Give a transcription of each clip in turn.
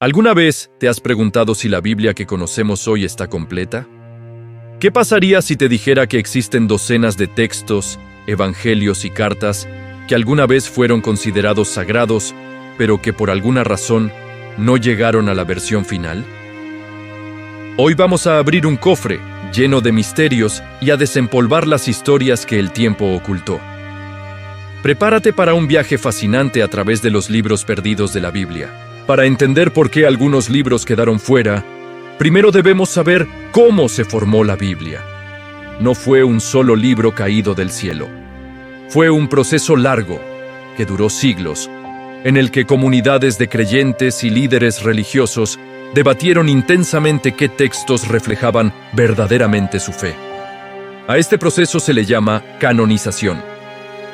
¿Alguna vez te has preguntado si la Biblia que conocemos hoy está completa? ¿Qué pasaría si te dijera que existen docenas de textos, evangelios y cartas que alguna vez fueron considerados sagrados, pero que por alguna razón no llegaron a la versión final? Hoy vamos a abrir un cofre lleno de misterios y a desempolvar las historias que el tiempo ocultó. Prepárate para un viaje fascinante a través de los libros perdidos de la Biblia. Para entender por qué algunos libros quedaron fuera, primero debemos saber cómo se formó la Biblia. No fue un solo libro caído del cielo. Fue un proceso largo, que duró siglos, en el que comunidades de creyentes y líderes religiosos debatieron intensamente qué textos reflejaban verdaderamente su fe. A este proceso se le llama canonización,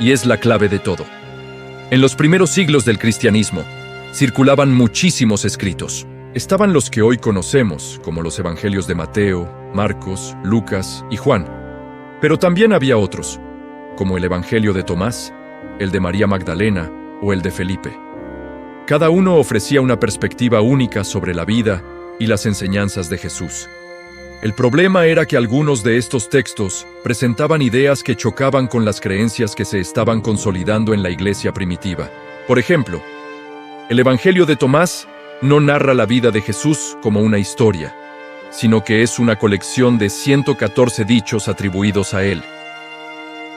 y es la clave de todo. En los primeros siglos del cristianismo, circulaban muchísimos escritos. Estaban los que hoy conocemos, como los evangelios de Mateo, Marcos, Lucas y Juan. Pero también había otros, como el evangelio de Tomás, el de María Magdalena o el de Felipe. Cada uno ofrecía una perspectiva única sobre la vida y las enseñanzas de Jesús. El problema era que algunos de estos textos presentaban ideas que chocaban con las creencias que se estaban consolidando en la iglesia primitiva. Por ejemplo, el Evangelio de Tomás no narra la vida de Jesús como una historia, sino que es una colección de 114 dichos atribuidos a él.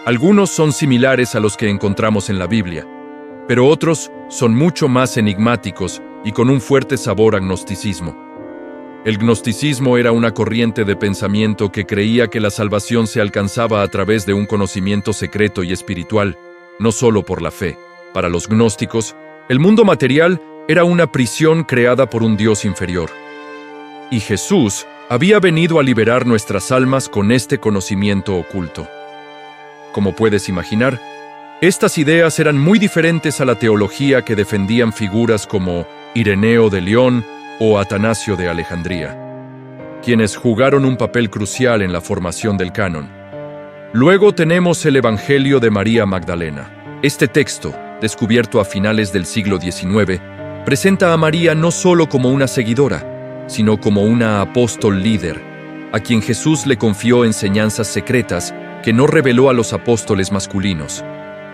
Algunos son similares a los que encontramos en la Biblia, pero otros son mucho más enigmáticos y con un fuerte sabor a gnosticismo. El gnosticismo era una corriente de pensamiento que creía que la salvación se alcanzaba a través de un conocimiento secreto y espiritual, no solo por la fe. Para los gnósticos, el mundo material era una prisión creada por un Dios inferior. Y Jesús había venido a liberar nuestras almas con este conocimiento oculto. Como puedes imaginar, estas ideas eran muy diferentes a la teología que defendían figuras como Ireneo de León o Atanasio de Alejandría, quienes jugaron un papel crucial en la formación del canon. Luego tenemos el Evangelio de María Magdalena. Este texto, descubierto a finales del siglo XIX, presenta a María no solo como una seguidora, sino como una apóstol líder, a quien Jesús le confió enseñanzas secretas que no reveló a los apóstoles masculinos.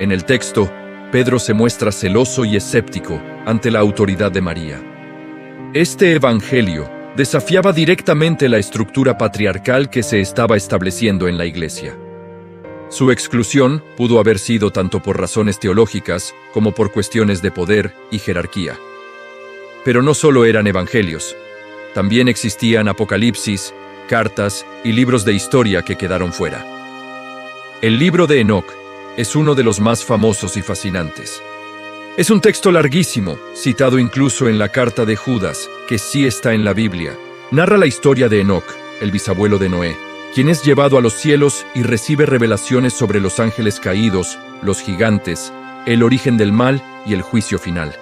En el texto, Pedro se muestra celoso y escéptico ante la autoridad de María. Este evangelio desafiaba directamente la estructura patriarcal que se estaba estableciendo en la iglesia. Su exclusión pudo haber sido tanto por razones teológicas como por cuestiones de poder y jerarquía. Pero no solo eran evangelios, también existían apocalipsis, cartas y libros de historia que quedaron fuera. El libro de Enoc es uno de los más famosos y fascinantes. Es un texto larguísimo, citado incluso en la carta de Judas, que sí está en la Biblia. Narra la historia de Enoc, el bisabuelo de Noé, quien es llevado a los cielos y recibe revelaciones sobre los ángeles caídos, los gigantes, el origen del mal y el juicio final.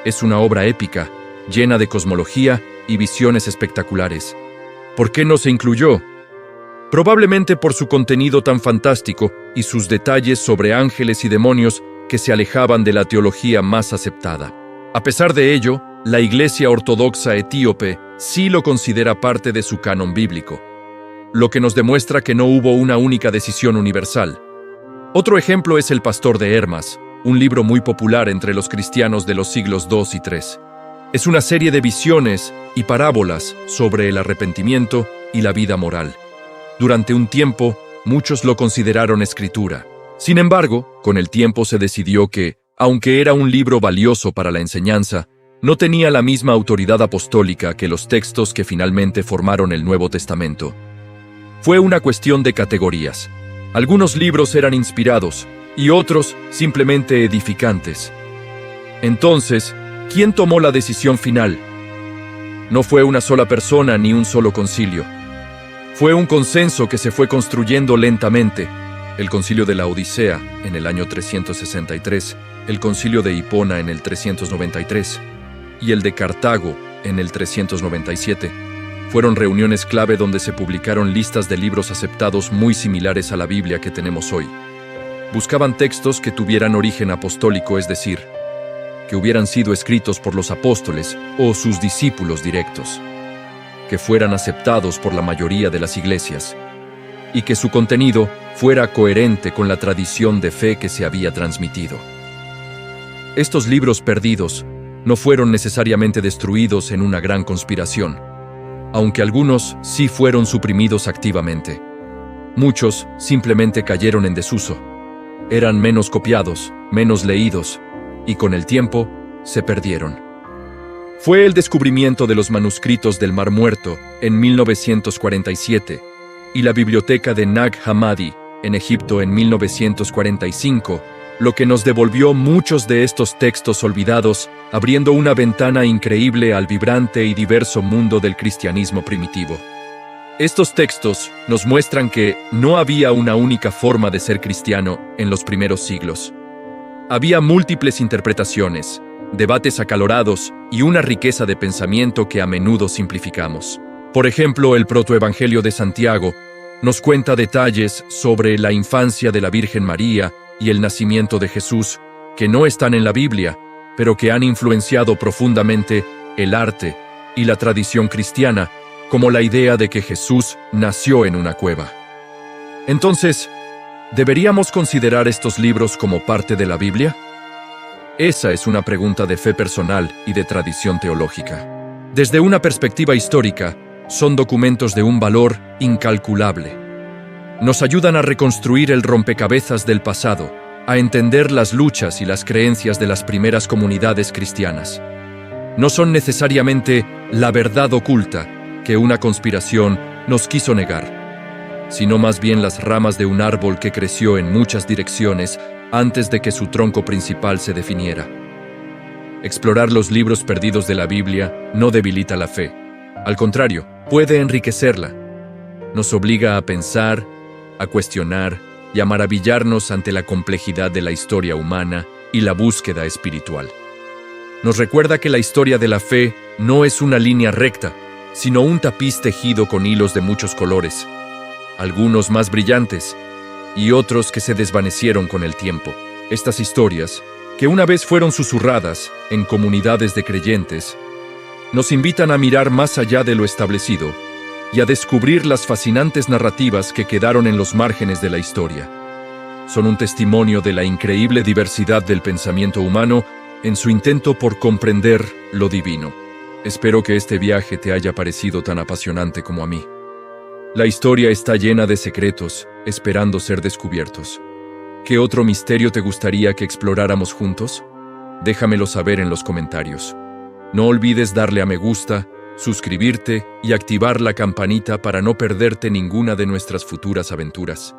Es una obra épica, llena de cosmología y visiones espectaculares. ¿Por qué no se incluyó? Probablemente por su contenido tan fantástico y sus detalles sobre ángeles y demonios que se alejaban de la teología más aceptada. A pesar de ello, la Iglesia Ortodoxa Etíope sí lo considera parte de su canon bíblico, lo que nos demuestra que no hubo una única decisión universal. Otro ejemplo es El Pastor de Hermas, un libro muy popular entre los cristianos de los siglos II y III. Es una serie de visiones y parábolas sobre el arrepentimiento y la vida moral. Durante un tiempo, muchos lo consideraron escritura. Sin embargo, con el tiempo se decidió que, aunque era un libro valioso para la enseñanza, no tenía la misma autoridad apostólica que los textos que finalmente formaron el Nuevo Testamento. Fue una cuestión de categorías. Algunos libros eran inspirados y otros simplemente edificantes. Entonces, ¿quién tomó la decisión final? No fue una sola persona ni un solo concilio. Fue un consenso que se fue construyendo lentamente. El concilio de la Odisea en el año 363, el concilio de Hipona en el 393 y el de Cartago en el 397. Fueron reuniones clave donde se publicaron listas de libros aceptados muy similares a la Biblia que tenemos hoy. Buscaban textos que tuvieran origen apostólico, es decir, que hubieran sido escritos por los apóstoles o sus discípulos directos, que fueran aceptados por la mayoría de las iglesias, y que su contenido fuera coherente con la tradición de fe que se había transmitido. Estos libros perdidos no fueron necesariamente destruidos en una gran conspiración, aunque algunos sí fueron suprimidos activamente. Muchos simplemente cayeron en desuso. Eran menos copiados, menos leídos, y con el tiempo se perdieron. Fue el descubrimiento de los manuscritos del Mar Muerto en 1947 y la biblioteca de Nag Hammadi en Egipto en 1945 lo que nos devolvió muchos de estos textos olvidados, abriendo una ventana increíble al vibrante y diverso mundo del cristianismo primitivo. Estos textos nos muestran que no había una única forma de ser cristiano en los primeros siglos. Había múltiples interpretaciones, debates acalorados y una riqueza de pensamiento que a menudo simplificamos. Por ejemplo, el protoevangelio de Santiago nos cuenta detalles sobre la infancia de la Virgen María y el nacimiento de Jesús, que no están en la Biblia, pero que han influenciado profundamente el arte y la tradición cristiana, como la idea de que Jesús nació en una cueva. Entonces, ¿deberíamos considerar estos libros como parte de la Biblia? Esa es una pregunta de fe personal y de tradición teológica. Desde una perspectiva histórica, son documentos de un valor incalculable. Nos ayudan a reconstruir el rompecabezas del pasado, a entender las luchas y las creencias de las primeras comunidades cristianas. No son necesariamente la verdad oculta que una conspiración nos quiso negar, sino más bien las ramas de un árbol que creció en muchas direcciones antes de que su tronco principal se definiera. Explorar los libros perdidos de la Biblia no debilita la fe. Al contrario, puede enriquecerla. Nos obliga a pensar, a cuestionar y a maravillarnos ante la complejidad de la historia humana y la búsqueda espiritual. Nos recuerda que la historia de la fe no es una línea recta, sino un tapiz tejido con hilos de muchos colores, algunos más brillantes y otros que se desvanecieron con el tiempo. Estas historias, que una vez fueron susurradas en comunidades de creyentes, nos invitan a mirar más allá de lo establecido y a descubrir las fascinantes narrativas que quedaron en los márgenes de la historia. Son un testimonio de la increíble diversidad del pensamiento humano en su intento por comprender lo divino. Espero que este viaje te haya parecido tan apasionante como a mí. La historia está llena de secretos, esperando ser descubiertos. ¿Qué otro misterio te gustaría que exploráramos juntos? Déjamelo saber en los comentarios. No olvides darle a me gusta, suscribirte y activar la campanita para no perderte ninguna de nuestras futuras aventuras.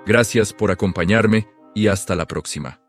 Gracias por acompañarme y hasta la próxima.